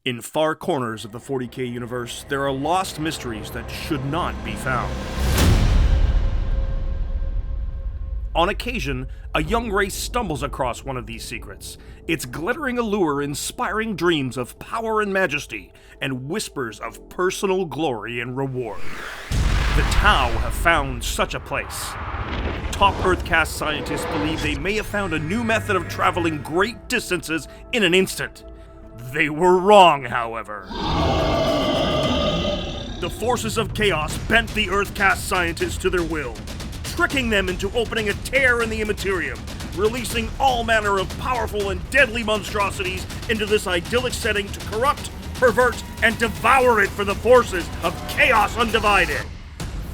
In far corners of the 40k universe, there are lost mysteries that should not be found. On occasion, a young race stumbles across one of these secrets, its glittering allure inspiring dreams of power and majesty, and whispers of personal glory and reward. The Tau have found such a place. Top Earth-cast scientists believe they may have found a new method of traveling great distances in an instant. They were wrong, however. The forces of chaos bent the Earth-cast scientists to their will, tricking them into opening a tear in the Immaterium, releasing all manner of powerful and deadly monstrosities into this idyllic setting to corrupt, pervert, and devour it for the forces of Chaos Undivided.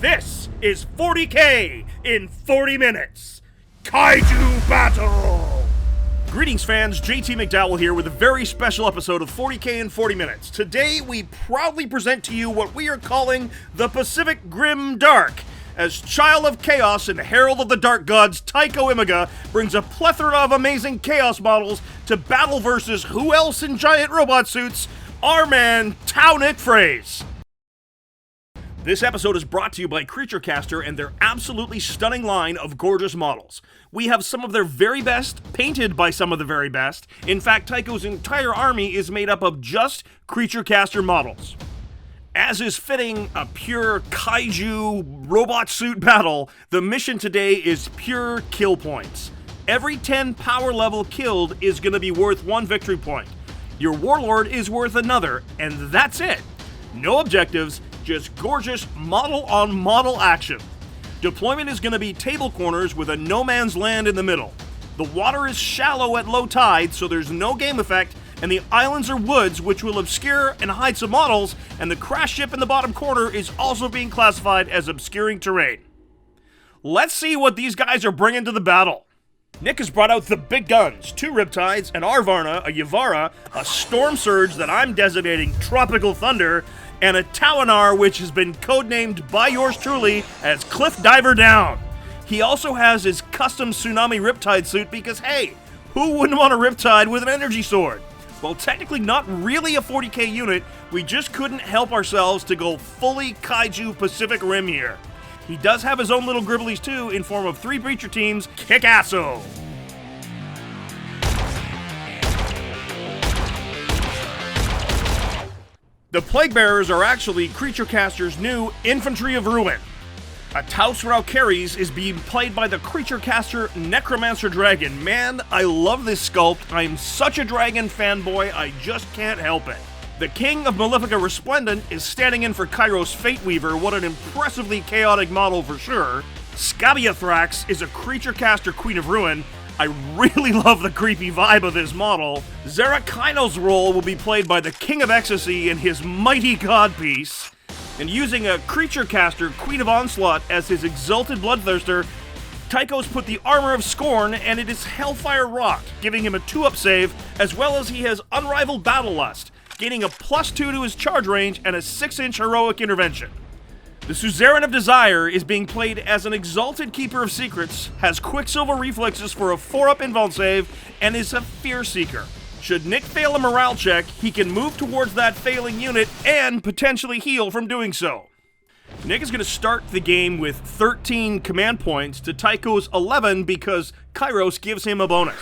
This is 40k in 40 minutes. Kaiju Battle! Greetings fans, JT McDowell here with a very special episode of 40k in 40 minutes. Today we proudly present to you what we are calling the Pacific Grim Dark, as Child of Chaos and Herald of the Dark Gods Tycho brings a plethora of amazing chaos models to battle versus who else in giant robot suits? Our man, Tau Nick Phrase. This episode is brought to you by Creature Caster and their absolutely stunning line of gorgeous models. We have some of their very best, painted by some of the very best. In fact, Tycho's entire army is made up of just Creature Caster models. As is fitting a pure Kaiju robot suit battle, the mission today is pure kill points. Every 10 power level killed is going to be worth 1 victory point. Your Warlord is worth another, and that's it. No objectives, just gorgeous model-on-model action. Deployment is going to be table corners with a no man's land in the middle. The water is shallow at low tide, so there's no game effect, and the islands are woods, which will obscure and hide some models, and the crash ship in the bottom corner is also being classified as obscuring terrain. Let's see what these guys are bringing to the battle. Nick has brought out the big guns, 2 Riptides, an Arvarna, a Yavara, a Storm Surge that I'm designating Tropical Thunder, and a Tawanar, which has been codenamed by yours truly as Cliff Diver Down. He also has his custom Tsunami Riptide suit because, hey, who wouldn't want a Riptide with an energy sword? Well, technically not really a 40k unit, we just couldn't help ourselves to go fully Kaiju Pacific Rim here. He does have his own little gribblies too, in form of 3 Breacher teams, Kick-Asso! The Plague Bearers are actually Creature Caster's new Infantry of Ruin. A Taus Valkyries is being played by the Creature Caster Necromancer Dragon. Man, I love this sculpt. I'm such a dragon fanboy, I just can't help it. The King of Malefica Resplendent is standing in for Kairos Fate Weaver. What an impressively chaotic model for sure. Scabiathrax is a Creature Caster Queen of Ruin. I really love the creepy vibe of this model. Zerakainos' role will be played by the King of Ecstasy and his mighty godpiece. And using a Creature Caster, Queen of Onslaught, as his exalted bloodthirster, Tycho's put the Armor of Scorn, and it is Hellfire Rock, giving him a 2-up save, as well as he has Unrivaled Battle Lust, gaining a +2 to his charge range and a 6-inch heroic intervention. The Suzerain of Desire is being played as an Exalted Keeper of Secrets, has Quicksilver Reflexes for a 4-up invuln save, and is a Fear Seeker. Should Nick fail a morale check, he can move towards that failing unit and potentially heal from doing so. Nick is going to start the game with 13 command points to Tycho's 11 because Kairos gives him a bonus.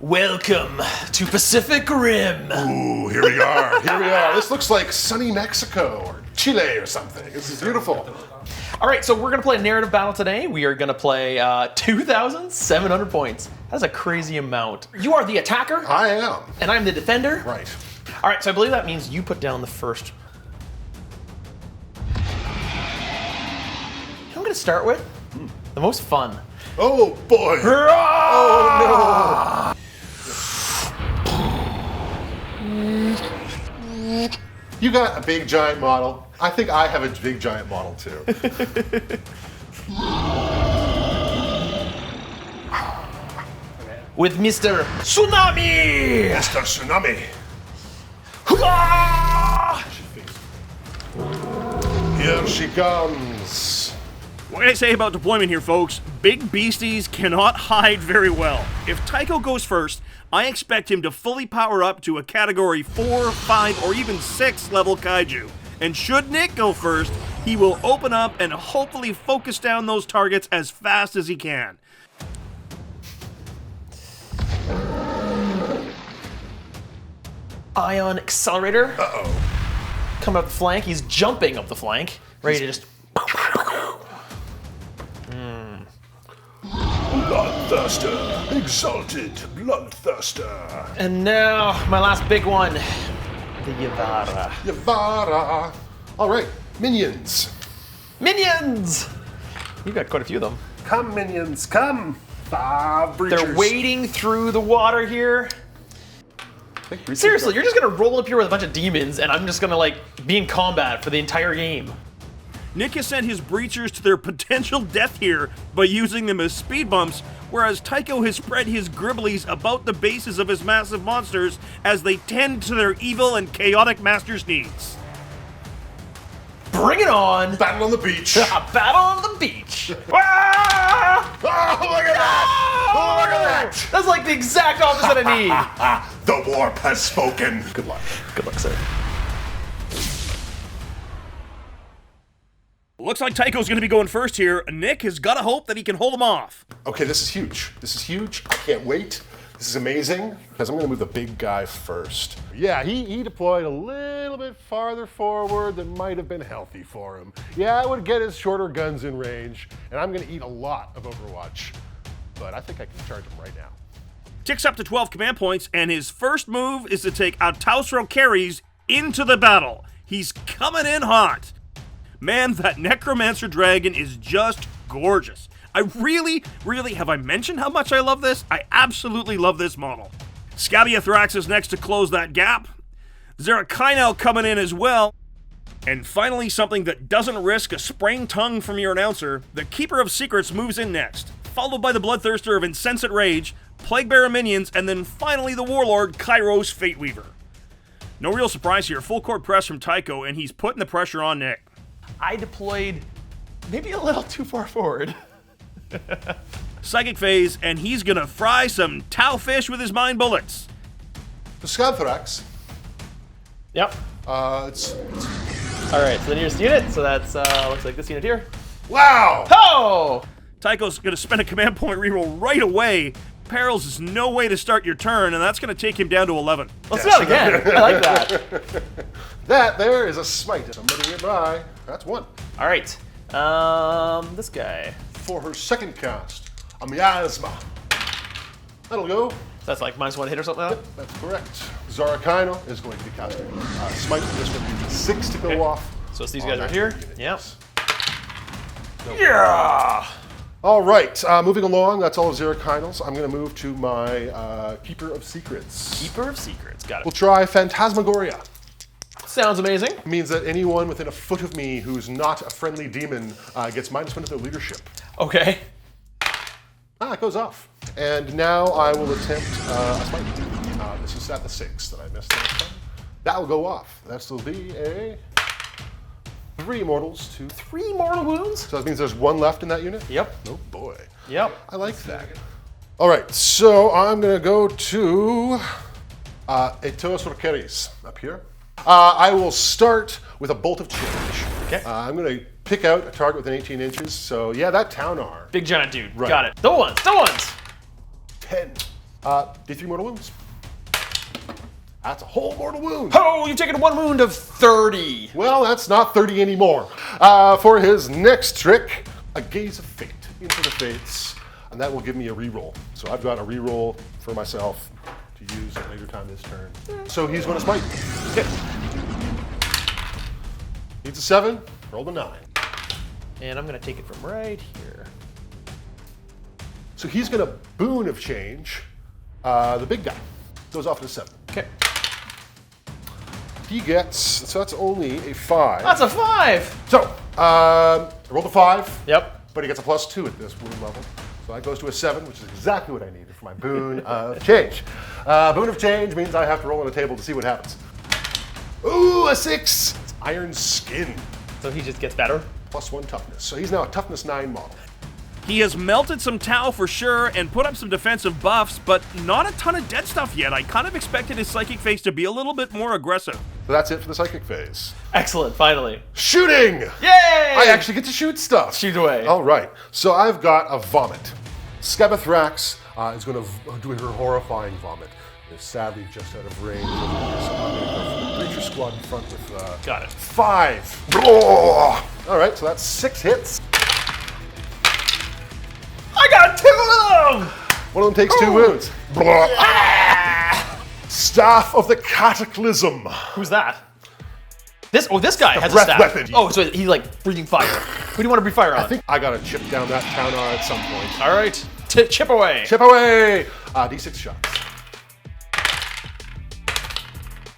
Welcome to Pacific Rim. Ooh, here we are. Here we are. This looks like sunny Mexico or Chile or something. This is beautiful. All right, so we're going to play a narrative battle today. We are going to play 2,700 points. That's a crazy amount. You are the attacker. I am. And I'm the defender. Right. All right, so I believe that means you put down the first. I'm going to start with the most fun. Oh, boy. Oh, no. You got a big giant model. I think I have a big giant model too. With Mr. Tsunami! Mr. Tsunami. Here she comes. What can I say about deployment here, folks? Big beasties cannot hide very well. If Tycho goes first, I expect him to fully power up to a category 4, 5, or even 6 level Kaiju. And should Nick go first, he will open up and hopefully focus down those targets as fast as he can. Ion Accelerator. Uh-oh. Coming up the flank. He's jumping up the flank. Ready to just... Bloodthirster. Exalted Bloodthirster. And now, my last big one. The Yavara. Yavara. All right, minions. Minions! You've got quite a few of them. Come, minions, come. Breachers. They're wading through the water here. Seriously, you're just gonna roll up here with a bunch of demons and I'm just gonna like be in combat for the entire game. Nick has sent his breachers to their potential death here by using them as speed bumps, whereas Tycho has spread his gribblies about the bases of his massive monsters as they tend to their evil and chaotic master's needs. Bring it on! Battle on the beach. Battle on the beach! Ah! Oh, look at that! Oh, look at that! That's like the exact opposite I need. The warp has spoken. Good luck. Good luck, sir. Looks like Tycho's going to be going first here. Nick has got to hope that he can hold him off. Okay, this is huge. This is huge. I can't wait. This is amazing because I'm going to move the big guy first. Yeah, he deployed a little bit farther forward than might have been healthy for him. Yeah, I would get his shorter guns in range, and I'm going to eat a lot of Overwatch. But I think I can charge him right now. Ticks up to 12 command points, and his first move is to take Altausro carries into the battle. He's coming in hot. Man, that Necromancer Dragon is just gorgeous. I really, have I mentioned how much I love this? I absolutely love this model. Scabiathrax is next to close that gap. Zerakaino coming in as well. And finally, something that doesn't risk a spraying tongue from your announcer, the Keeper of Secrets moves in next, followed by the Bloodthirster of Insensate Rage, Plaguebearer minions, and then finally the Warlord, Kairos Fateweaver. No real surprise here, full court press from Tycho, and he's putting the pressure on Nick. I deployed maybe a little too far forward. Psychic phase, and he's gonna fry some Tau fish with his mind bullets. The Scabiathrax. Yep. It's All right, so the nearest unit, so that's looks like this unit here. wow. Oh! Tycho's gonna spend a command point reroll right away. Perils is no way to start your turn, and that's gonna take him down to 11. Let's do that again. I like that. That there is a smite. Somebody nearby. That's one. All right. This guy. For her second cast, a miasma. That'll go. That's like -1 hit or something like that? That's correct. Zerakaino is going to be casting smite. This one needs 6 to go off. So it's these on guys right that here? unit. Yep. No. Yeah! All right, moving along. That's all of Zerakaino's. I'm going to move to my Keeper of Secrets. Keeper of Secrets. Got it. We'll try Phantasmagoria. Sounds amazing. It means that anyone within a foot of me who's not a friendly demon gets -1 to their leadership. Okay. It goes off. And now I will attempt a smite. This is at the 6 that I missed last time. That will go off. That will be a 3 mortals to 3 mortal wounds? So that means there's 1 left in that unit? Yep. Oh boy. Yep. I like that. All right, so I'm gonna go to Etos Roqueris up here. I will start with a bolt of change. Okay. I'm gonna pick out a target within 18 inches. So yeah, that Taunar. Big giant dude. Right. Got it. The ones. 10. D3 mortal wounds. That's a whole mortal wound. Oh, you've taken 1 wound of 30. Well, that's not 30 anymore. For his next trick, a Gaze of Fate into the Fates, and that will give me a reroll. So I've got a reroll for myself to use at later time this turn. So he's going to smite. Okay. Needs a 7, rolled a 9. And I'm going to take it from right here. So he's going to Boon of Change the big guy. Goes off to 7. Okay. He gets, so that's only a 5. That's a 5. So, I rolled a 5. Yep. But he gets a +2 at this wound level. So that goes to a 7, which is exactly what I needed for my Boon of Change. Boon of Change means I have to roll on the table to see what happens. Ooh, a 6! It's Iron Skin. So he just gets better? +1 toughness. So he's now a toughness 9 model. He has melted some Tau for sure and put up some defensive buffs, but not a ton of dead stuff yet. I kind of expected his psychic phase to be a little bit more aggressive. So that's it for the psychic phase. Excellent, finally. Shooting! Yay! I actually get to shoot stuff. Shoot away. All right. So I've got a vomit. Scabathrax is going to do her horrifying vomit. It's sadly just out of range. Breacher squad in front with Got it. 5. All right, so that's 6 hits. I got 2 of them! One of them takes 2 wounds. Staff of the Cataclysm. Who's that? This guy has a breath staff. weapon. Oh, so he's like breathing fire. Who do you want to breathe fire on? I think I got to chip down that Taunar at some point. All right, chip away. Chip away! D6 shots.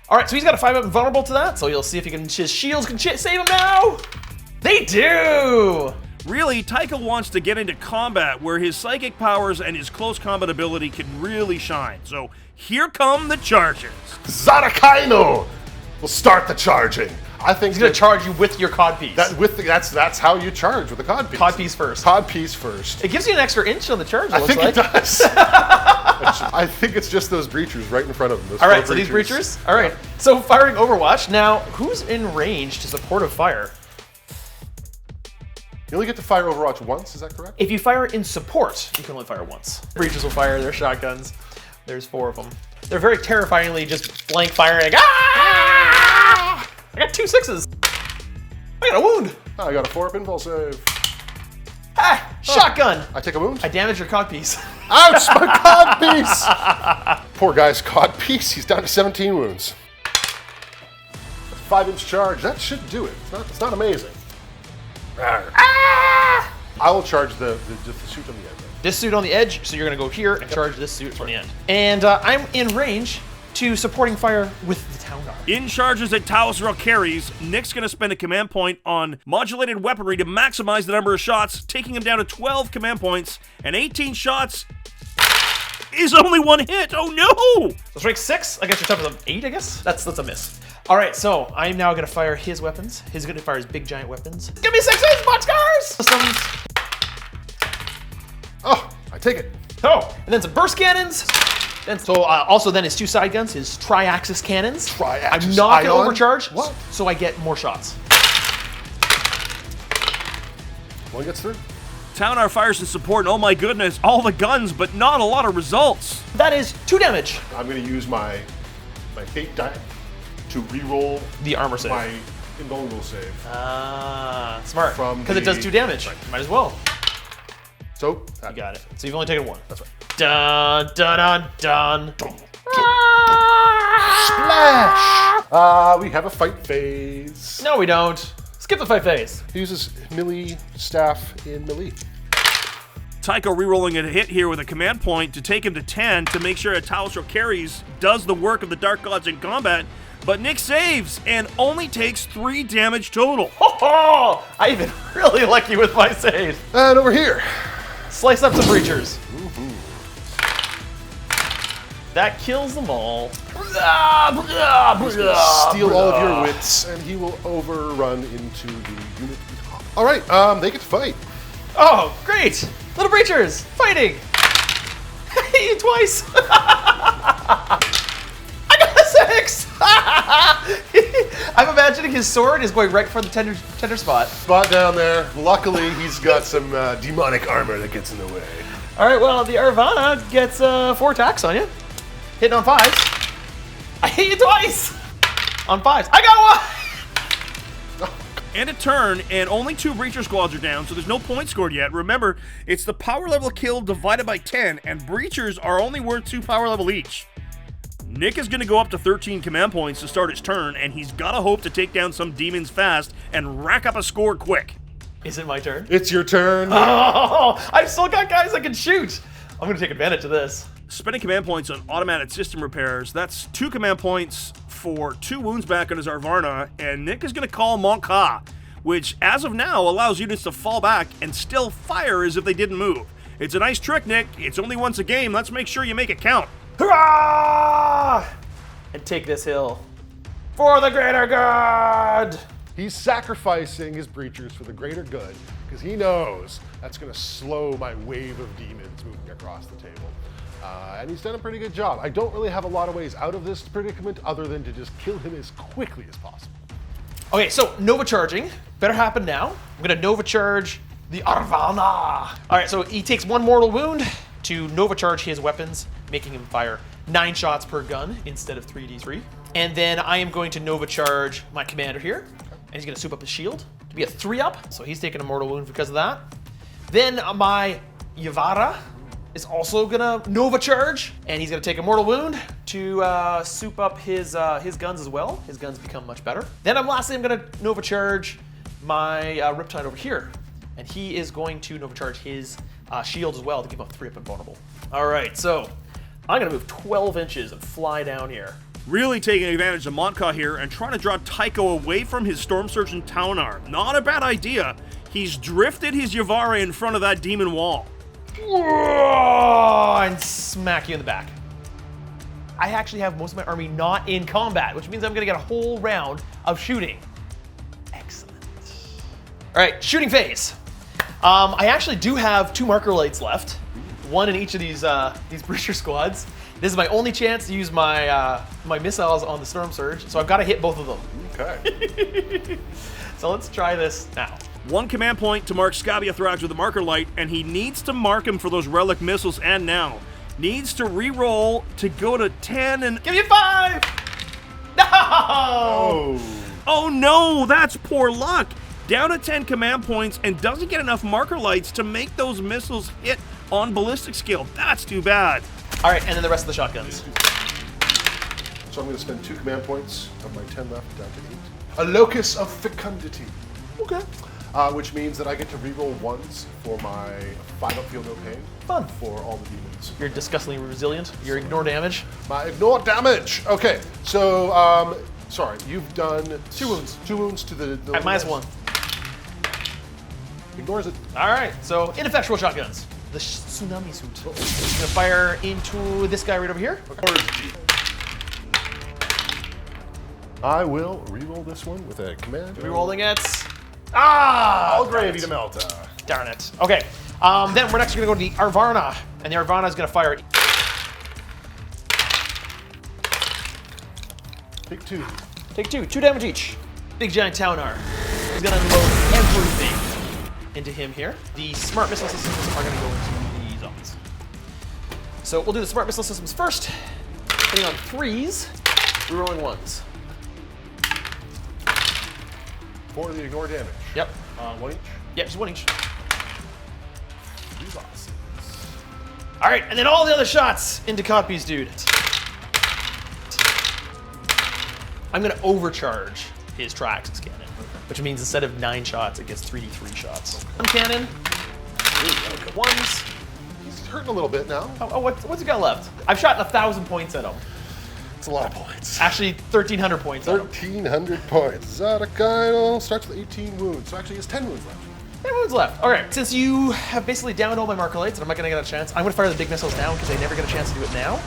All right, so he's got a 5-up vulnerable to that, so you'll see if his shields can save him now. They do! Really, Tycho wants to get into combat where his psychic powers and his close combat ability can really shine. So here come the charges. Zarakaino will start the charging. I think He's gonna charge you with your codpiece. That's how you charge with a codpiece. Codpiece first. Codpiece first. It gives you an extra inch on the charge, I think it does. I think it's just those breachers right in front of them. Those All right, 4 so these breachers? All right, so firing Overwatch. Now, who's in range to supportive fire? You only get to fire Overwatch once, is that correct? If you fire in support, you can only fire once. Breachers will fire their shotguns. There's 4 of them. They're very terrifyingly just blank firing. Ah! I got 2 6s. I got a wound. I got a 4-up invul save. Ah, shotgun. I take a wound. I damaged your codpiece. Ouch, my codpiece! Poor guy's codpiece. He's down to 17 wounds. 5-inch charge. That should do it. It's not amazing. I will charge the suit on the end. This suit on the edge, so you're gonna go here and charge this suit on the end. And I'm in range to supporting fire with the Taunar. In charges that Taosrel carries, Nick's going to spend a command point on modulated weaponry to maximize the number of shots, taking him down to 12 command points, and 18 shots is only 1 hit. Oh no! So strike 6 against your toughness of 8, I guess? That's a miss. All right, so I'm now gonna fire his weapons. He's gonna fire his big giant weapons. Give me 6s, boxcars! Systems. Oh, I take it. Oh, and then some burst cannons. And so also then his 2 side guns, his tri-axis cannons. Tri-axis I'm not gonna ion? overcharge, What? so I get more shots. One gets through. Taunar fires in support, and oh my goodness, all the guns, but not a lot of results. That is 2 damage. I'm going to use my fate die to re-roll The armor save. my invulnerable save. Ah, smart. From Because it does the- 2 damage. Might as well. So, You got it. So you've only taken 1. That's right. Dun, dun, dun, dun. Splash! We have a fight phase. No, we don't. Skip the fight phase. He uses melee staff in melee. Tycho rerolling a hit here with a command point to take him to 10 to make sure that Taosrel carries does the work of the Dark Gods in combat, but Nick saves and only takes 3 damage total. Oh, I even really lucky with my save. And over here. Slice up some breachers. That kills them all. Steal all of your wits, and he will overrun into the unit. All right, they get to fight. Oh, great! Little breachers fighting. I hit you twice. I got a 6. I'm imagining his sword is going right for the tender spot. Spot down there. Luckily, he's got some demonic armor that gets in the way. All right, well, the Arvana gets 4 attacks on you. Hitting on 5s. I hit you twice. On 5s. I got 1. And a turn, and only 2 breacher squads are down, so there's no point scored yet. Remember, it's the power level killed divided by 10, and breachers are only worth 2 power level each. Nick is going to go up to 13 command points to start his turn, and he's got to hope to take down some demons fast and rack up a score quick. Is it my turn? It's your turn. Oh, I've still got guys I can shoot. I'm going to take advantage of this. Spending command points on automatic system repairs, that's 2 command points for 2 wounds back on his Arvarna, and Nick is going to call Manta, which as of now allows units to fall back and still fire as if they didn't move. It's a nice trick, Nick. It's only once a game. Let's make sure you make it count. Hurrah! And take this hill for the greater good. He's sacrificing his breachers for the greater good because he knows that's going to slow my wave of demons moving across the table. And he's done a pretty good job. I don't really have a lot of ways out of this predicament other than to just kill him as quickly as possible. Okay, so Nova charging. Better happen now. I'm going to Nova charge the Arvana. All right, so he takes 1 mortal wound to Nova charge his weapons, making him fire 9 shots per gun instead of 3d3. And then I am going to Nova charge my commander here, and he's going to soup up his shield to be a 3-up. So he's taking a mortal wound because of that. Then my Yavara is also gonna Nova charge, and he's gonna take a mortal wound to soup up his guns as well. His guns become much better. Then lastly, I'm gonna Nova charge my Riptide over here, and he is going to Nova charge his shield as well to give him 3-up and vulnerable. All right, so I'm gonna move 12 inches and fly down here. Really taking advantage of Manta here and trying to draw Tycho away from his Storm Surge and Taunar. Not a bad idea. He's drifted his Yavara in front of that demon wall. And smack you in the back. I actually have most of my army not in combat, which means I'm gonna get a whole round of shooting. Excellent. All right, shooting phase. I actually do have 2 marker lights left, 1 in each of these breacher squads. This is my only chance to use my my missiles on the Storm Surge, so I've got to hit both of them. Okay. So let's try this now. 1 command point to mark Scabiathrax with a marker light, and he needs to mark him for those relic missiles, and now needs to re-roll to go to 10 and... Give you 5! No! Oh no, that's poor luck. Down to 10 command points and doesn't get enough marker lights to make those missiles hit on ballistic skill. That's too bad. All right, and then the rest of the shotguns. So I'm going to spend 2 command points of my 10 left down to 8. A locus of fecundity. Okay. Which means that I get to reroll 1s for my 5-up feel no pain. Fun. For all the demons. You're disgustingly resilient. Your ignore damage. My ignore damage. Okay, so sorry, you've done 2 wounds. 2 wounds to the At -1. Ignores it. All right, so ineffectual shotguns. The tsunami suit. I'm gonna fire into this guy right over here. Okay. I will reroll this one with a command. Rerolling it. Ah! All gravy to Manta. Darn it. Okay. Then we're next gonna go to the Arvana, and the Arvana is gonna fire. Take 2. Take 2. 2 damage each. Big giant Taunar is gonna unload everything into him here. The smart missile systems are gonna go into the zombies. So we'll do the smart missile systems first. Hitting on 3s, rerolling 1s. For the ignore damage. Yep. 1 each. Yep, just 1 each. These boxes. All right, and then all the other shots into copies, dude. I'm gonna overcharge his Traxxas cannon, which means instead of 9 shots, it gets 3d3 shots. 1 cannon, 1s. He's hurting a little bit now. Oh, what's he got left? I've shot 1,000 points at him. It's a lot of points. Actually, 1,300 points at him. 1,300 points. Zadakaino starts with 18 wounds, so actually he has 10 wounds left. 10 wounds left. All right, since you have basically downed all my marker lights and I'm not gonna get a chance, I'm gonna fire the big missiles now because they never get a chance to do it now.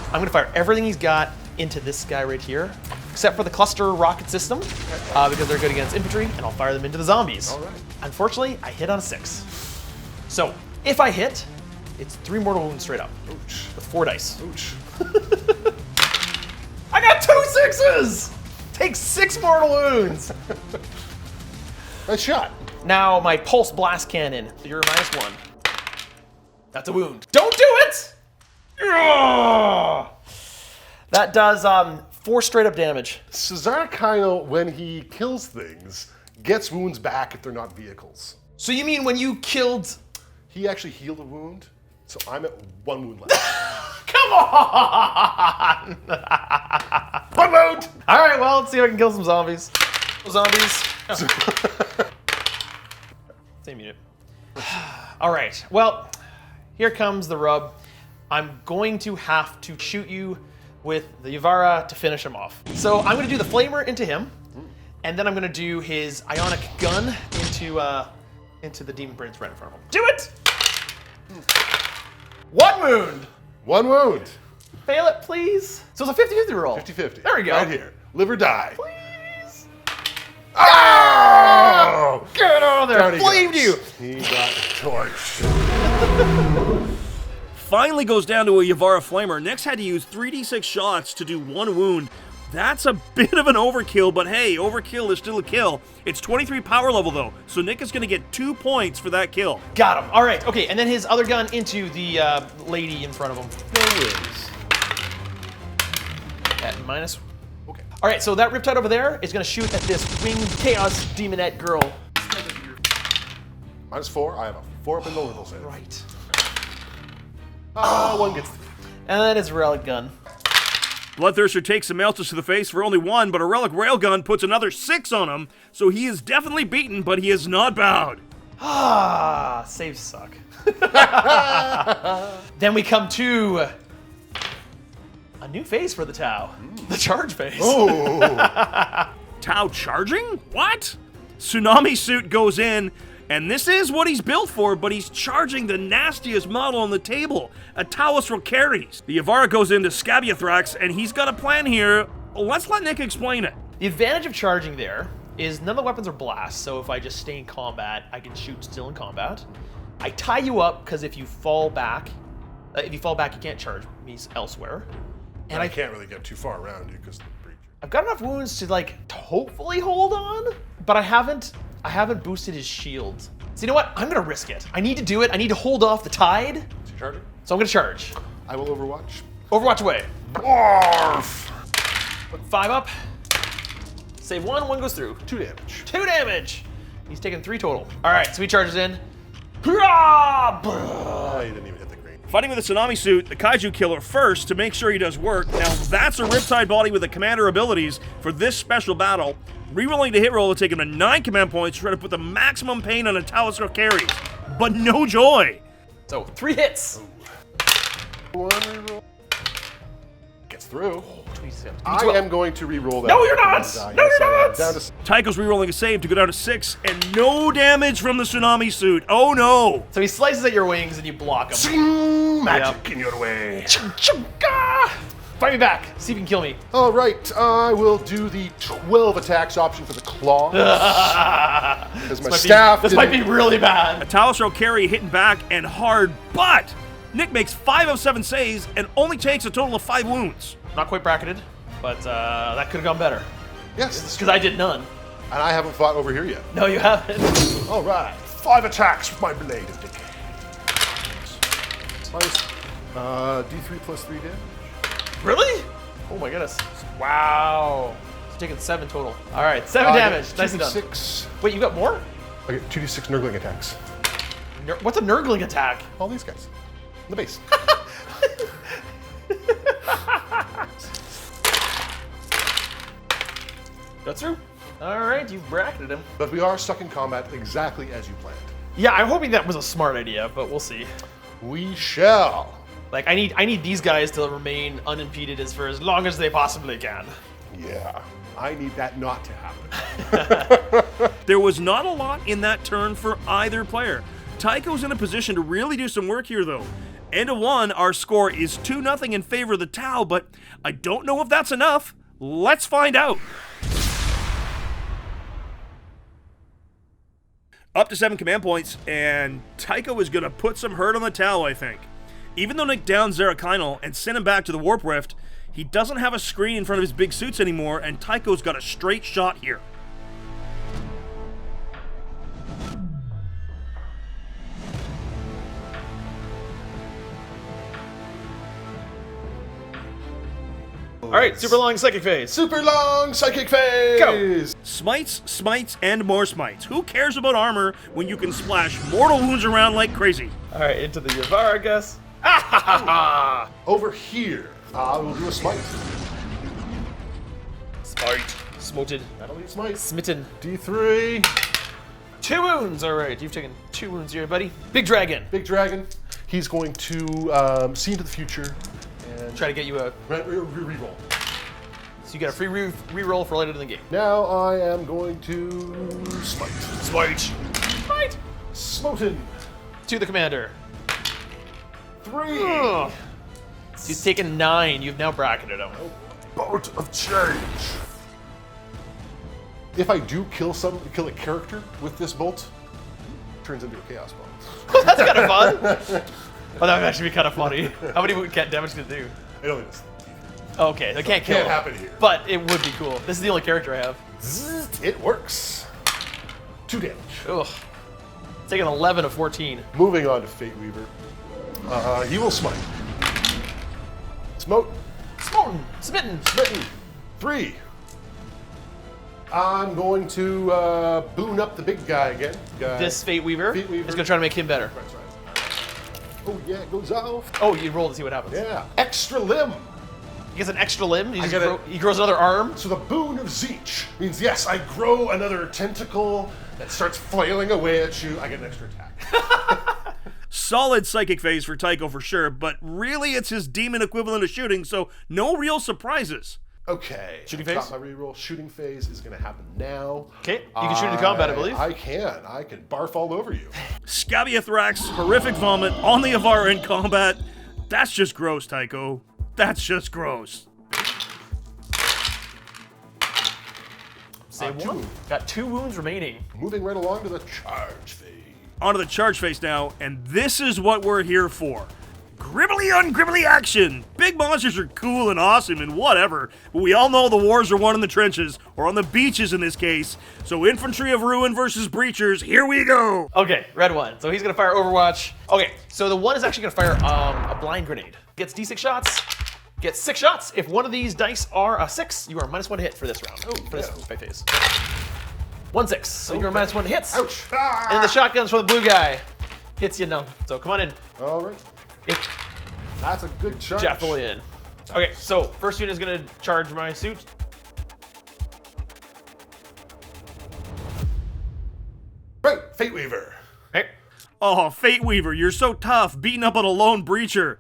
I'm gonna fire everything he's got into this guy right here, except for the cluster rocket system, because they're good against infantry, and I'll fire them into the zombies. All right. Unfortunately, I hit on a 6. So if I hit, it's 3 mortal wounds straight up Ouch. with 4 dice. Ouch. I got 2 6s! Take 6 mortal wounds! Nice shot. Now my pulse blast cannon. You're -1. That's a wound. Don't do it! Ugh! That does 4 straight up damage. Zadakaino, when he kills things, gets wounds back if they're not vehicles. So you mean when you killed? He actually healed a wound, so I'm at 1 wound left. Come on! 1 wound! All right, well, let's see if I can kill some zombies. Zombies. Same unit. All right, well, here comes the rub. I'm going to have to shoot you with the Yavara to finish him off. So I'm gonna do the flamer into him, and then I'm gonna do his ionic gun into the demon brains right in front of him. Do it! 1 wound! 1 wound. Fail it, please. So it's a 50-50 roll. 50-50. There we go. Right here. Live or die. Please. Oh! Get on there! Down he Flamed goes. you! He got torched. Finally goes down to a Yavara Flamer. Nyx had to use 3d6 shots to do 1 wound. That's a bit of an overkill, but hey, overkill is still a kill. It's 23 power level though, so Nick is gonna get 2 points for that kill. Got him. All right, okay, and then his other gun into the lady in front of him. No wins. At minus. Okay. All right, so that Riptide over there is gonna shoot at this winged chaos demonette girl. -4. I have a 4 up in the little save. Right. One gets. And then his relic gun. Bloodthirster takes some Meltus to the face for only 1, but a Relic Railgun puts another 6 on him, so he is definitely beaten, but he is not bowed. Ah, saves suck. Then we come to a new phase for the Tau. The charge phase. Oh. Tau charging? What? Tsunami Suit goes in, and this is what he's built for, but he's charging the nastiest model on the table, a Taurus Rocaries. The Yavara goes into Scabiathrax, and he's got a plan here. Let's let Nick explain it. The advantage of charging there is none of the weapons are blast, so if I just stay in combat, I can shoot still in combat. I tie you up, because if you fall back, you can't charge me elsewhere. And I can't really get too far around you because of the breach. I've got enough wounds to like hopefully hold on, but I haven't boosted his shield. So you know what? I'm gonna risk it. I need to do it. I need to hold off the tide. Is he charging? So I'm gonna charge. I will Overwatch. Overwatch away. Barf! 5 up. Save 1, 1 goes through. 2 damage. 2 damage. He's taking 3 total. All right, so he charges in. Hurrah! Oh, he didn't even hit the green. Fighting with a Tsunami Suit, the Kaiju killer first to make sure he does work. Now that's a Riptide body with the commander abilities for this special battle. Rerolling the hit roll to take him to 9 command points to try to put the maximum pain on a Taurus Rocaries. But no joy. So 3 hits. 1 reroll. Gets through. 27. I am going to reroll that. No, you're not! No, you're not! Down to Tycho's rerolling a save to go down to 6, and no damage from the Tsunami Suit. Oh no. So he slices at your wings and you block him. Zing! Magic in your way. Fight me back. See if you can kill me. All right, I will do the 12 attacks option for the claw. Because my staff. This might be really bad. A Taurus Rocarii hitting back and hard, but Nick makes 5 of 7 saves and only takes a total of 5 wounds. Not quite bracketed, but that could have gone better. Yes, Because I did none. and I haven't fought over here yet. No, you haven't. All right, 5 attacks with my blade of decay. D3 plus 3 damage. Really? Oh my goodness. Wow. He's taking 7 total. All right, 7 damage. Nicely done. 2d6. Wait, you got more? I get 2d6 nurgling attacks. What's a nurgling attack? All these guys. In the base. That's through. All right, you've bracketed him. But we are stuck in combat exactly as you planned. Yeah, I'm hoping that was a smart idea, but we'll see. We shall. Like, I need these guys to remain unimpeded for as long as they possibly can. Yeah, I need that not to happen. There was not a lot in that turn for either player. Tycho's in a position to really do some work here though. End of 1, our score is 2-0 in favor of the Tau, but I don't know if that's enough. Let's find out. Up to 7 command points, and Tycho is gonna put some hurt on the Tau, I think. Even though Nick downs Zerakinal and sent him back to the Warp Rift, he doesn't have a screen in front of his big suits anymore, and Tycho's got a straight shot here. All right, super long psychic phase. Super long psychic phase! Go! Smites, smites, and more smites. Who cares about armor when you can splash mortal wounds around like crazy? All right, into the Yavara, I guess. Over here, I will do a smite. Smite. Smoted. That'll be a smite. Smitten. D3. 2 wounds. All right, you've taken 2 wounds here, buddy. Big dragon. Big dragon. He's going to see into the future and Try to get you a. re-roll. So you got a free re-roll for later in the game. Now I am going to smite. Smite. Smite. Smoten. To the commander. 3. Ugh. So you've taken 9. You've now bracketed him. Bolt of change. If I do kill a character with this bolt, it turns into a chaos bomb. Oh, that's kind of fun. Oh, that would actually be kind of funny. How many damage can it do? I don't think it's Okay, that can't kill. Can't happen here. But it would be cool. This is the only character I have. It works. 2 damage. Ugh. Taking 11 of 14. Moving on to Fate Weaver. He will smite. Smote. Smoten. Smitten. Smitten. 3. I'm going to boon up the big guy again. This Fate Weaver, Fate Weaver is going to try to make him better. That's right. Oh yeah, it goes off. Oh, you roll to see what happens. Yeah. Extra limb. He gets an extra limb. He grows another arm. So the boon of Zeech means, yes, I grow another tentacle that starts flailing away at you. I get an extra attack. Solid psychic phase for Tycho for sure, but really it's his demon equivalent of shooting, so no real surprises. Okay. Shooting I've phase? got my reroll. Shooting phase is going to happen now. Okay, you can shoot into combat, I believe. I can. I can barf all over you. Scabiathrax, horrific vomit on the Avara in combat. That's just gross, Tycho. That's just gross. Save 2. one. Got 2 wounds remaining. Moving right along to the charge phase. Onto the charge phase now, and this is what we're here for. Gribbly ungribbly action! Big monsters are cool and awesome and whatever, but we all know the wars are won in the trenches, or on the beaches in this case. So Infantry of Ruin versus Breachers, here we go! Okay, red one. So he's gonna fire Overwatch. Okay, so the one is actually gonna fire a blind grenade. Gets D6 shots, gets 6 shots. If one of these dice are a 6, you are -1 to hit for this round. Oh, for this fight phase. 1-6, so you're -1 to hits. Ouch. And the shotgun's for the blue guy. Hits you numb. So come on in. All right. That's a good charge. Jab fully in. Okay, so first unit is gonna charge my suit. Right, Fate Weaver. Okay. Oh, Fate Weaver, you're so tough, beating up on a lone breacher.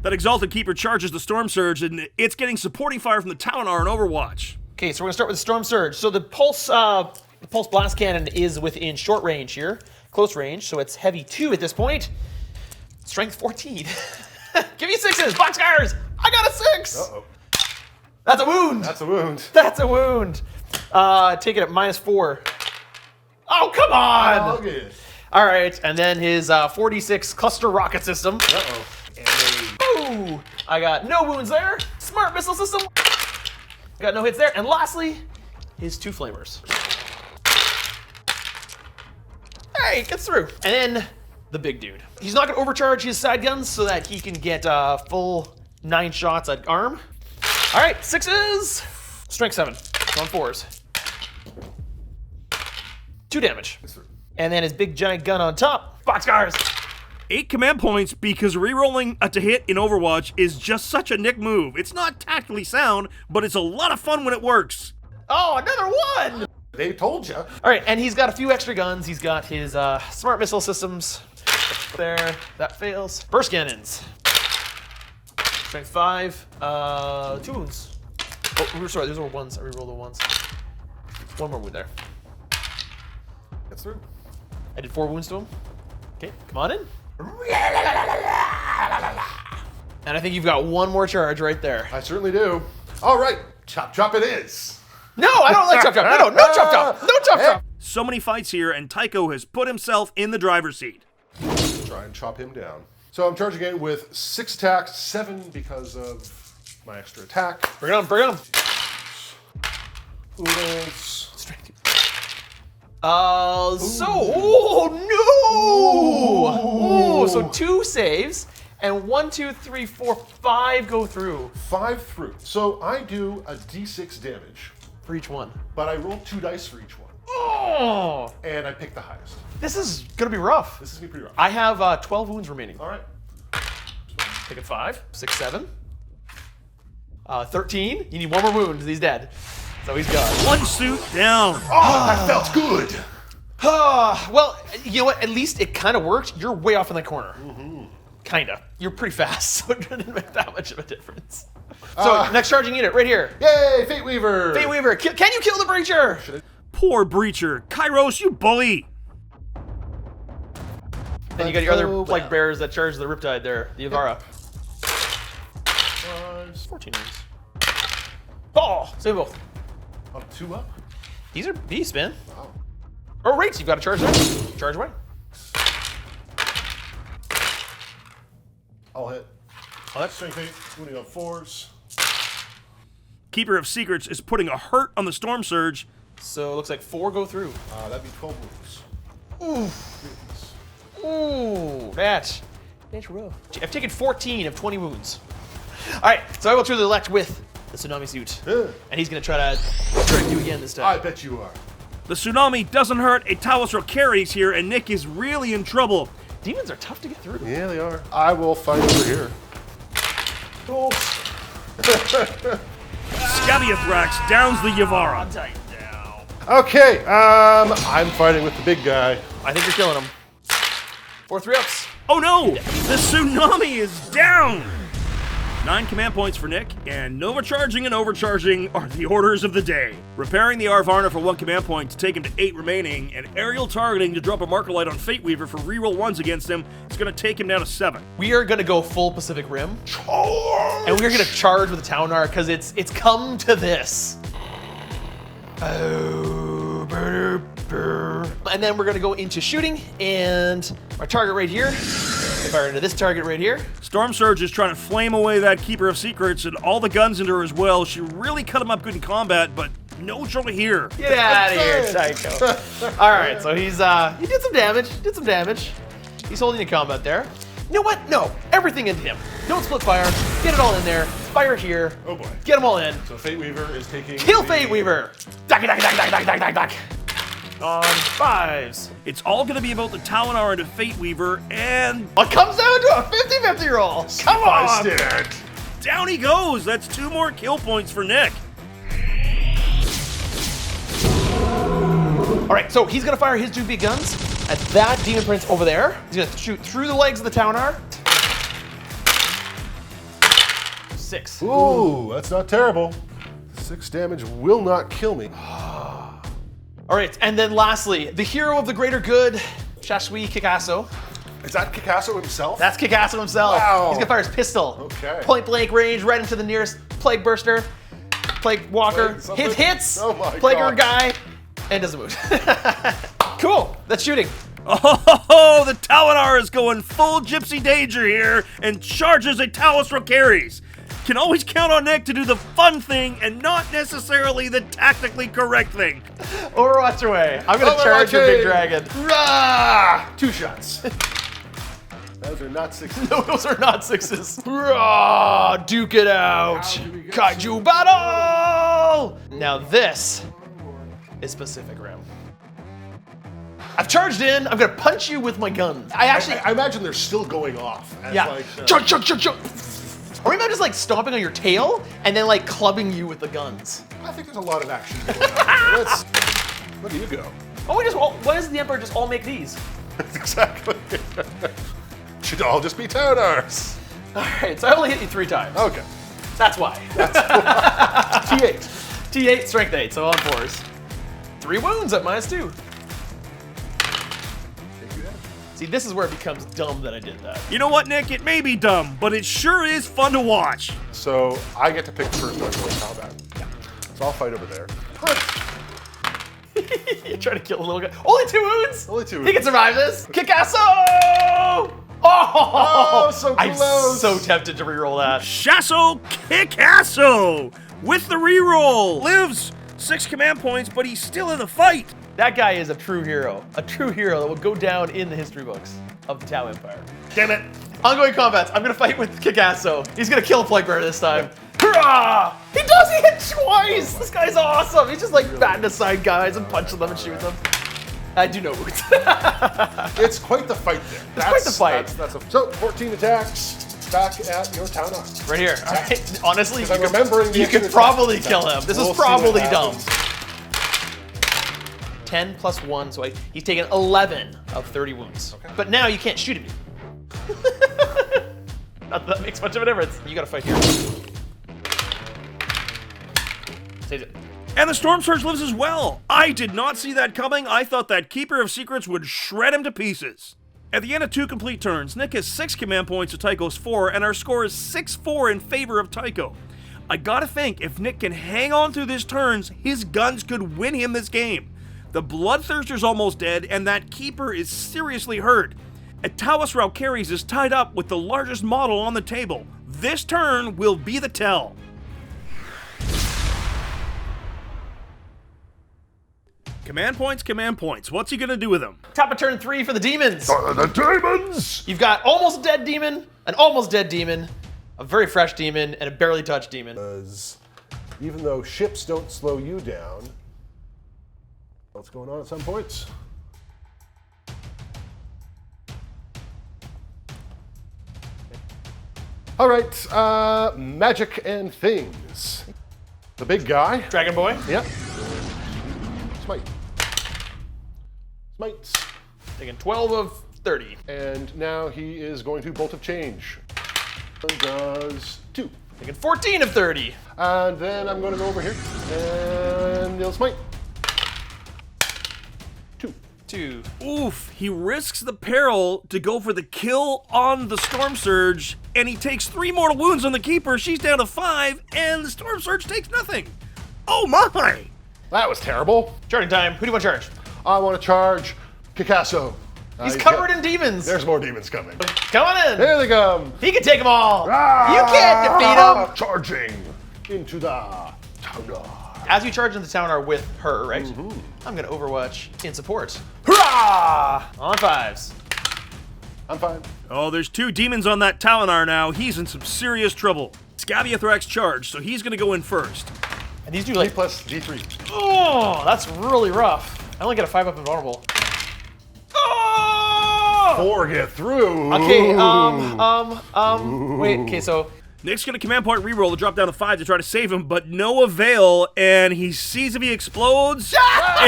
That Exalted Keeper charges the Storm Surge, and it's getting supporting fire from the Talinar in Overwatch. Okay, so we're gonna start with the Storm Surge. So the Pulse Blast Cannon is within short range here, close range, so it's heavy 2 at this point. Strength 14. Give me 6s, boxcars! I got a 6! Uh-oh. That's a wound! That's a wound. That's a wound! Take it at -4. Oh, come on! Oh, good. All right, and then his 46 cluster rocket system. Uh-oh. Ooh, I got no wounds there. Smart missile system. Got no hits there. And lastly, his 2 flamers. Hey, gets through. And then the big dude. He's not gonna overcharge his side guns so that he can get full 9 shots at arm. All right, 6s. Strength 7, on 4s. 2 damage. And then his big giant gun on top. Boxcars. 8 command points because rerolling to hit in Overwatch is just such a Nick move. It's not tactically sound, but it's a lot of fun when it works. Oh, another 1. They told you. All right, and he's got a few extra guns. He's got his smart missile systems. There, that fails. Burst cannons. Strength 5, 2 wounds. Oh, sorry, those were 1s. I rerolled the 1s. 1 more wound there. Gets through. I did 4 wounds to him. Okay, come on in. And I think you've got 1 more charge right there. I certainly do. All right, chop chop it is. No, I don't like chop chop. No chop chop. No chop chop. So many fights here, and Tycho has put himself in the driver's seat. Try and chop him down. So I'm charging in with 6 attacks, 7 because of my extra attack. Bring it on, bring it on. Oodles. Oh no! Oh, so 2 saves, and 1, 2, 3, 4, 5 go through. 5 through. So I do a d6 damage, For each one. but I roll 2 dice for each one. Oh! And I pick the highest. This is gonna be rough. This is gonna be pretty rough. I have 12 wounds remaining. All right. Take it 5, 6, 7. 13. You need 1 more wound, he's dead. So he's gone. 1 suit down. Oh, that felt good. Well, you know what? At least it kind of worked. You're way off in the corner. Kinda. You're pretty fast, so it didn't make that much of a difference. So next charging unit, right here. Yay, Fate Weaver. Fate Weaver, can you kill the breacher? Poor breacher. Kairos, you bully. Then you got your other like bears that charge the Riptide there, the Avara. 14 wounds. Oh, save both. I'm 2 up. These are beasts, man. Wow. Oh, right, so you've got to charge there. Charge away. I'll hit. Oh, that's Strength 8, wounding on 4s. Keeper of Secrets is putting a hurt on the Storm Surge. so it looks like 4 go through. That'd be 12 wounds. Ooh. Ooh, that's rough. I've taken 14 of 20 wounds. All right, so I will choose the elect with the tsunami suit. And he's going to try to trick you again this time. I bet you are. The tsunami doesn't hurt a Talos carries here, and Nick is really in trouble. Demons are tough to get through. Yeah, they are. I will fight over here. Oh. Scabiathrax downs the Yavara. Okay, I'm fighting with the big guy. I think you're killing him. 4 3-ups. Oh no! The tsunami is down! 9 command points for Nick, and Nova Charging and Overcharging are the orders of the day. Repairing the Arvarna for 1 command point to take him to 8 remaining, and Aerial Targeting to drop a Marker Light on Fate Weaver for reroll 1s against him. It's going to take him down to 7. We are going to go full Pacific Rim. Charge! And we're going to charge with the Taunar because it's come to this. Oh, and then we're going to go into shooting, and our target right here. Fire into this target right here. Storm Surge is trying to flame away that Keeper of Secrets and all the guns into her as well. She really cut him up good in combat, but no joy here. Get out of here, Tycho. All right, so he's he did some damage. He's holding in combat there. You know what? No, everything into him. Don't split fire. Get it all in there. Fire here. Oh boy. Get them all in. So Fate Weaver is taking. Kill Fate Weaver. Dack. On 5s. It's all going to be about the Talinar into Fate Weaver, and It comes down to a 50-50 roll. Come on. Stand. down he goes. That's 2 more kill points for Nick. All right, so he's gonna fire his 2 big guns at that Demon Prince over there. He's gonna shoot through the legs of the Taunar. 6. Ooh, that's not terrible. 6 damage will not kill me. All right, and then lastly, the hero of the greater good, Shashui Kikasso. Is that Kikasso himself? That's Kikasso himself. Wow. He's gonna fire his pistol. Okay. Point blank range, right into the nearest Plague Burster, Plague Walker. Plague something? Hits, Oh my Plaguer God. guy, and doesn't move. Cool, that's shooting. Oh, the Talinar is going full Gypsy Danger here and charges a Talos Rocaries. Can always count on Nick to do the fun thing and not necessarily the tactically correct thing. Overwatch away. I'm gonna charge your big dragon. Rah! 2 shots. Those are not 6. No, those are not 6s. Rah, duke it out. Kaiju battle! Now this is Pacific Rim. I've charged in. I'm gonna punch you with my guns. I imagine they're still going off. As Yeah. Like, Chug. Or maybe I'm just like stomping on your tail and then like clubbing you with the guns. I think there's a lot of action going on. Let's. Where do you go? Oh, why doesn't the Emperor just all make these? Exactly. Should all just be Taunars. All right, so I only hit you 3 times. Okay. That's why. T8. T8, strength 8, so on 4s. 3 wounds at -2. See, this is where it becomes dumb that I did that. You know what, Nick? It may be dumb, but it sure is fun to watch. So I get to pick the first one to go in combat. Yeah. So I'll fight over there. You're trying to kill a little guy. Only 2 wounds? Only 2 He can wounds. survive this. Kikasso! Oh, so I'm close. so tempted to reroll that. Shasso Kikasso with the reroll. Lives 6 command points, but he's still in the fight. That guy is a true hero. A true hero that will go down in the history books of the Tau Empire. Damn it. Ongoing combats. I'm gonna fight with Kikasso. He's gonna kill Plague Bearer this time. Hurrah! He does! He hit twice! This guy's awesome! He's just like batting aside guys and punching them and shooting them. I do know wounds. It's quite the fight there. It's quite the fight. So 14 attacks. Back at your Taunar. Right here. All right. Honestly, I'm remembering the you could attack. probably kill him. This We'll is see what probably dumb. happens. 10 plus 1, so he's taken 11 of 30 wounds. Okay. But now you can't shoot at me. Not that makes much of a difference. You gotta fight here. Saves it. And the Storm Surge lives as well. I did not see that coming. I thought that Keeper of Secrets would shred him to pieces. At the end of 2 complete turns, Nick has 6 command points to Tycho's 4, and our score is 6-4 in favor of Tycho. I gotta think, if Nick can hang on through this turns, his guns could win him this game. The Bloodthirster's almost dead, and that Keeper is seriously hurt. Atawas Raucaries is tied up with the largest model on the table. This turn will be the tell. Command points. What's he gonna do with them? Top of turn 3 for the demons. The Daemons! You've got almost dead demon, an almost dead demon, a very fresh demon, and a barely touched demon. Because even though ships don't slow you down, what's going on at some points? All right, magic and things. The big guy. Dragon Boy. Yep. Smite. Smites. Taking 12 of 30. And now he is going to Bolt of Change. Does 2. Taking 14 of 30. And then I'm going to go over here and he'll smite. 2. 2. Oof, he risks the peril to go for the kill on the Storm Surge, and he takes 3 mortal wounds on the Keeper. She's down to 5, and the Storm Surge takes nothing. Oh my! That was terrible. Charging time. Who do you want to charge? I want to charge Picasso. He's covered in demons. There's more demons coming. Come on in. Here they come. He can take them all. Ah! You can't defeat him. Charging into the tower. As you charge into the tower with her, right? I'm going to Overwatch in support. Hurrah! On 5s. I'm fine. Oh, there's 2 demons on that Talinar now. He's in some serious trouble. Scabiathrax charged, so he's gonna go in first. And these do 3 like... plus D3. Oh, that's really rough. I only get a 5 up invulnerable. Oh! 4 get through. Okay, wait, okay, so... Nick's gonna command point reroll to drop down to 5 to try to save him, but no avail, and he sees if he explodes.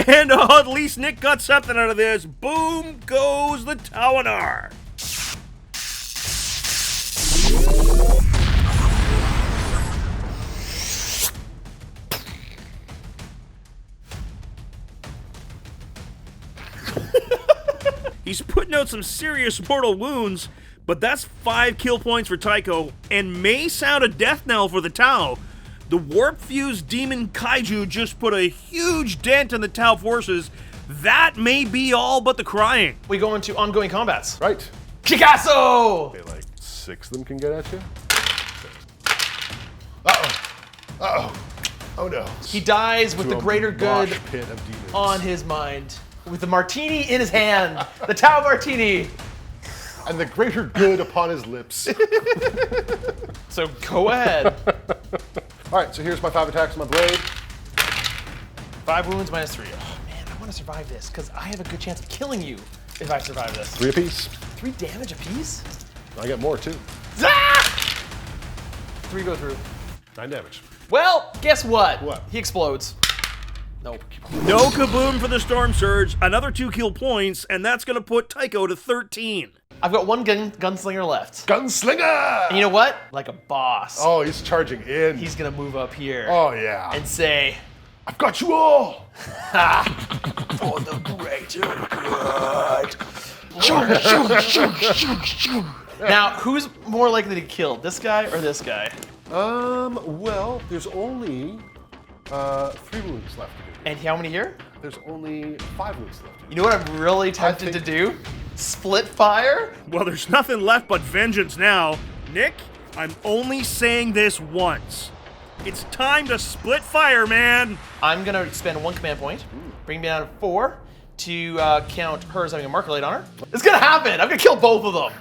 And at least Nick got something out of this. Boom goes the Talinar. He's putting out some serious mortal wounds, but that's 5 kill points for Tycho, and may sound a death knell for the Tau. The warp-fused demon Kaiju just put a huge dent in the Tau forces. That may be all but the crying. We go into ongoing combats. Right. Picasso! Okay, like 6 of them can get at you. Uh-oh. Uh-oh. Oh no. He dies with the greater good Mosh pit of demons. on his mind. With the martini in his hand. The Tau Martini. And the greater good upon his lips. So go ahead. All right, so here's my 5 attacks on my blade. 5 wounds minus 3. Oh man, I want to survive this because I have a good chance of killing you if I survive this. 3 apiece. 3 damage apiece? I get more too. Ah! 3 go through. 9 damage. Well, guess what? What? He explodes. Nope. No kaboom for the Storm Surge, another 2 kill points, and that's gonna put Tycho to 13. I've got 1 gunslinger left. Gunslinger! And you know what? Like a boss. Oh, he's charging in. He's gonna move up here. Oh, yeah. And say, I've got you all! for the greater good. Now, who's more likely to get killed? This guy or this guy? Well, there's only 3 wounds left to do. And how many here? There's only 5 wounds left to do. You know what I'm really tempted to do? Split fire? Well, there's nothing left but vengeance now. Nick, I'm only saying this once. It's time to split fire, man. I'm gonna spend 1 command point, bring me down to 4 to count her as having a marker light on her. It's gonna happen. I'm gonna kill both of them.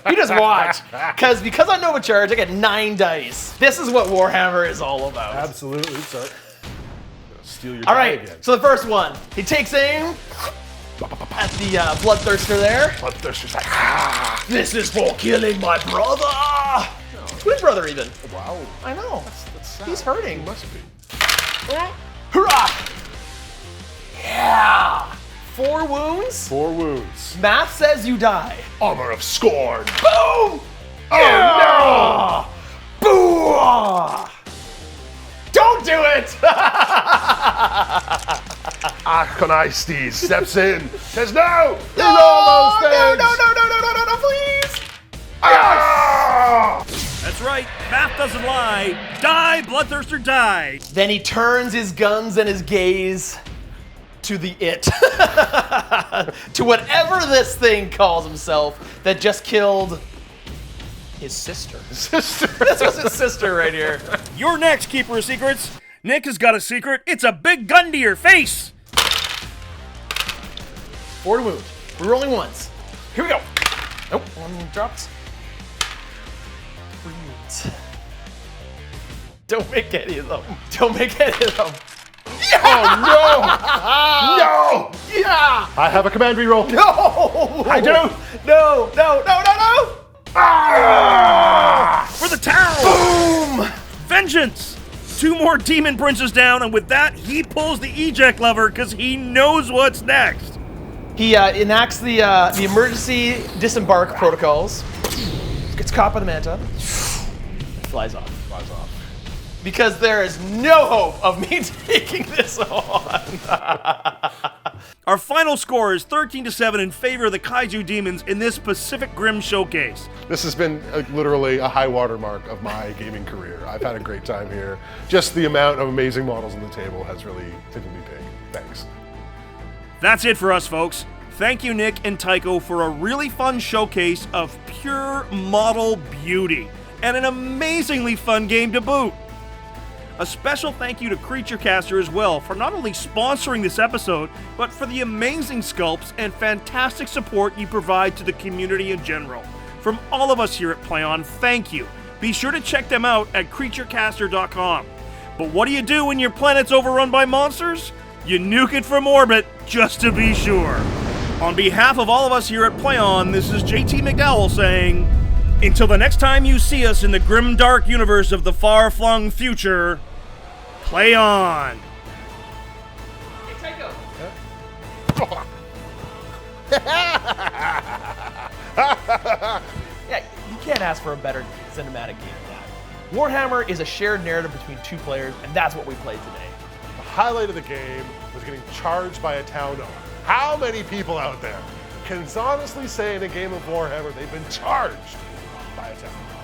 You just watch. Because on Nova Charge, I get 9 dice. This is what Warhammer is all about. Absolutely, sir. Steal your All die right, again. so the first one, he takes aim at the Bloodthirster there. Bloodthirster's like, ah! This is for killing my brother. Twin brother even. Wow. I know. That's sad. He's hurting. He must be. Hurrah! Yeah! 4 wounds. 4 wounds. Math says you die. Armor of Scorn. Boom! Oh, no! Boo! Don't do it! Archoniastes steps in, says no! There's No! all those things! No, please! Ah! That's right, math doesn't lie. Die, Bloodthirster, die! Then he turns his guns and his gaze to the it. To whatever this thing calls himself that just killed his sister. This was his sister right here. You're next, Keeper of Secrets. Nick has got a secret. It's a big gun to your face. 4 to wound. We're rolling once. Here we go. Nope, one drops. Don't make any of them. Don't make any of them. Yeah! Oh, no! No! Yeah! I have a command reroll. No! I do! No! No! No! No! No! Ah! For the town! Boom! Vengeance! 2 more demon princes down, and with that, he pulls the eject lever because he knows what's next. He enacts the emergency disembark protocols. Gets caught by the Manta. Flies off. Flies off. Because there is no hope of me taking this on. Our final score is 13-7 in favor of the Kaiju Demons in this Pacific Rim showcase. This has been literally a high watermark of my gaming career. I've had a great time here. Just the amount of amazing models on the table has really tickled me pink. Thanks. That's it for us, folks. Thank you, Nick and Tycho, for a really fun showcase of pure model beauty and an amazingly fun game to boot. A special thank you to CreatureCaster as well for not only sponsoring this episode, but for the amazing sculpts and fantastic support you provide to the community in general. From all of us here at PlayOn, thank you. Be sure to check them out at creaturecaster.com. But what do you do when your planet's overrun by monsters? You nuke it from orbit, just to be sure. On behalf of all of us here at PlayOn, this is JT McDowell saying, until the next time you see us in the grim dark universe of the far-flung future, play on! Hey, Tycho. Yeah, you can't ask for a better cinematic game than that. Warhammer is a shared narrative between 2 players, and that's what we played today. The highlight of the game was getting charged by a town owner. How many people out there can honestly say in a game of Warhammer they've been charged by a town owner?